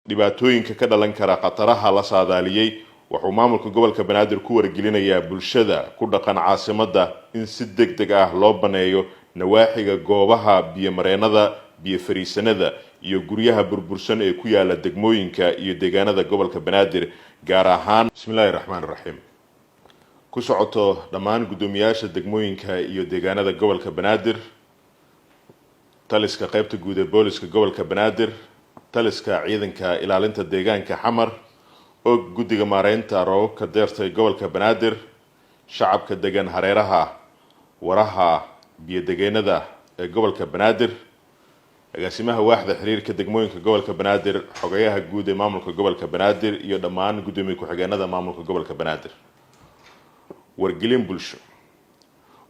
dhibaatooyinka ka dhalan kara qataraha la saadaaliyay wuxuu maamulka gobolka Banaadir ku wargelinayaa bulshada ku dhaqan caasimadda in si degdeg ah loo baneeyo nawaaxiga goobaha biyo mareenada biyo fariisanada iyo guryaha burbursan ee ku yaala degmooyinka iyo deegaanada gobolka Banaadir gaar ahaan bismillaahir rahmaanir rahiim ku socoto dhammaan gudoomiyaasha degmooyinka iyo deegaanada gobolka Banaadir taliska qaybta guud ee booliska gobolka Banaadir taliska ciidanka ilaalinta deegaanka xamar oo guddiga maareynta roobabka deerta ee gobolka Banaadir shacabka degan hareeraha waraha biyo deegaanada ee gobolka Banaadir agaasimaha waaxda xiriirka degmooyinka gobolka Banaadir xogayaha guud ee maamulka gobolka Banaadir iyo dhammaan gudoomiye ku-xigeenada maamulka gobolka Banaadir wargelin bulsho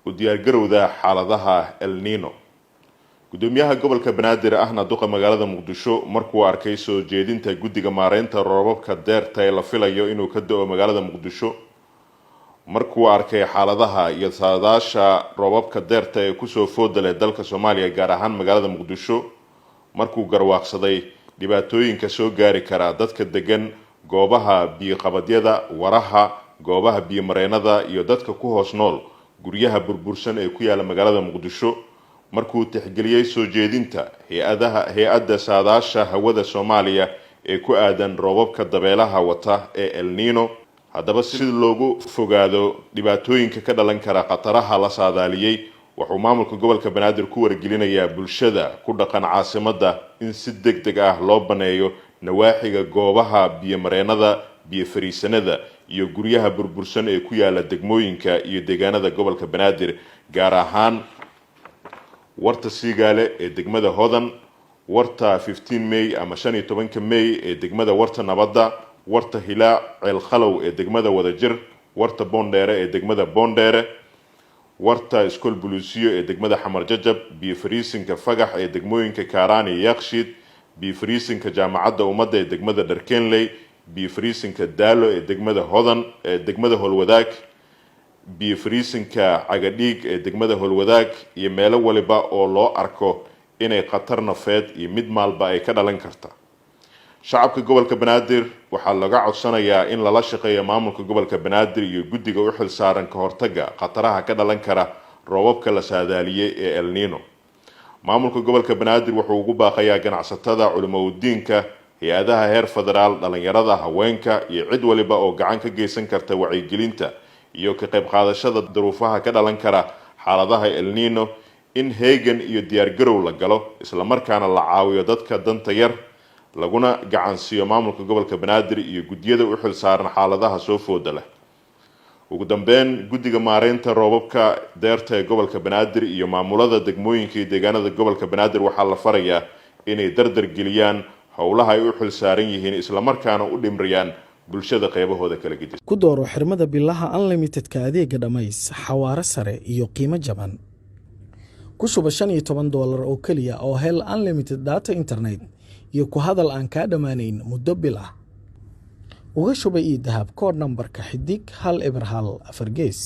u diyaar garowda xaaladaha El Niño gudoomiyaha gobolka Banaadir ahna duqa magaalada Muqdisho markuu arkay soo jeedinta guddiga maareynta roobabka deerta ee la filayo inuu ka da'o magaalada Muqdisho markuu arkay xaaladaha iyo saadaasha roobabka deerta ee ku soo foodalay dalka Soomaaliya gaar ahaan magaalada Muqdisho markuu garwaaqsaday dhibaatooyinka soo gaari kara dadka degan goobaha biyo qabadyada waraha goobaha biyo mareenada iyo dadka ku hoos nool guryaha burbursan ee ku yaala magaalada Muqdisho markuu tixgeliyay soo jeedinta hay'adda saadaasha hawada Soomaaliya ee ku aadan roobabka dabeelaha wata ee El Niño haddaba si loogu fogaado dhibaatooyinka ka dhalan kara qataraha la saadaaliyay wuxuu maamulka gobolka Banaadir ku wargelinayaa bulshada ku dhaqan caasimadda in si degdeg ah loo baneeyo nawaaxiga goobaha biyo mareenada biyo fariisanada iyo guryaha burbursan ee ku yaala degmooyinka iyo deegaanada gobolka Banaadir gaar ahaan warta Siigaale ee degmada Hodan warta 15 May ama 15 May ee degmada warta Nabadda warta Hilaa Ceel Khalow ee degmada Wadajir warta Boondheere ee degmada Boondheere warta Iskool Buluusiyo ee degmada Xamar Jajab biyo fariisinka Fagax ee degmooyinka Kaaraan iyo Yaaqshiid biyo fariisinka Jaamacadda Ummadda ee degmada Dharkeenley biyo fariisinka Daalo ee degmada Hodan ee degmada Holwadaag biyo fariisinka Cagadhiig ee degmada Holwadaag iyo meelo waliba oo loo arko inay qatar nafeed iyo mid maalba ay ka dhalan karta shacabka gobolka Banaadir waxaa laga codsanayaa in lala shaqeeyo maamulka gobolka Banaadir iyo guddiga u xil saaran ka hortagga qataraha ka dhalan kara roobabka la saadaaliyay ee El Niño maamulka gobolka Banaadir wuxuu ugu baaqayaa ganacsatada culimadiinka hay'adaha heer federaal dhalinyarada haweenka iyo cid waliba oo gacan ka geysan karta wacyigelinta iyo ka qayb qaadashada duruufaha ka dhalan kara xaaladaha El Niño in heegan iyo diyaar garow la galo isla markaana la caawiyo dadka danta yar laguna gacansiyo maamulka gobolka Banaadir iyo guddiyada u xil saaran xaaladaha soo foodala ugu dambeyn guddiga maareynta roobabka deerta ee gobolka Banaadir iyo maamulada degmooyinka iyo deegaanada gobolka Banaadir waxaa la farayaa inay dardar geliyaan howlaha ay u xil saaran yihiin isla markaana u dhimriyaan bulshada qaybahooda kala gedisan ku dooro xirmada billaha unlimitedka adeega dhamays xawaare sare iyo qiimo jaban ku shuba $15 oo kaliya oo hel unlimited data internet iyo ku hadal aan ka dhamaanayn muddo bil ah uga shuba ii dahab kood nambarka xidig 1 eber 1 4 gees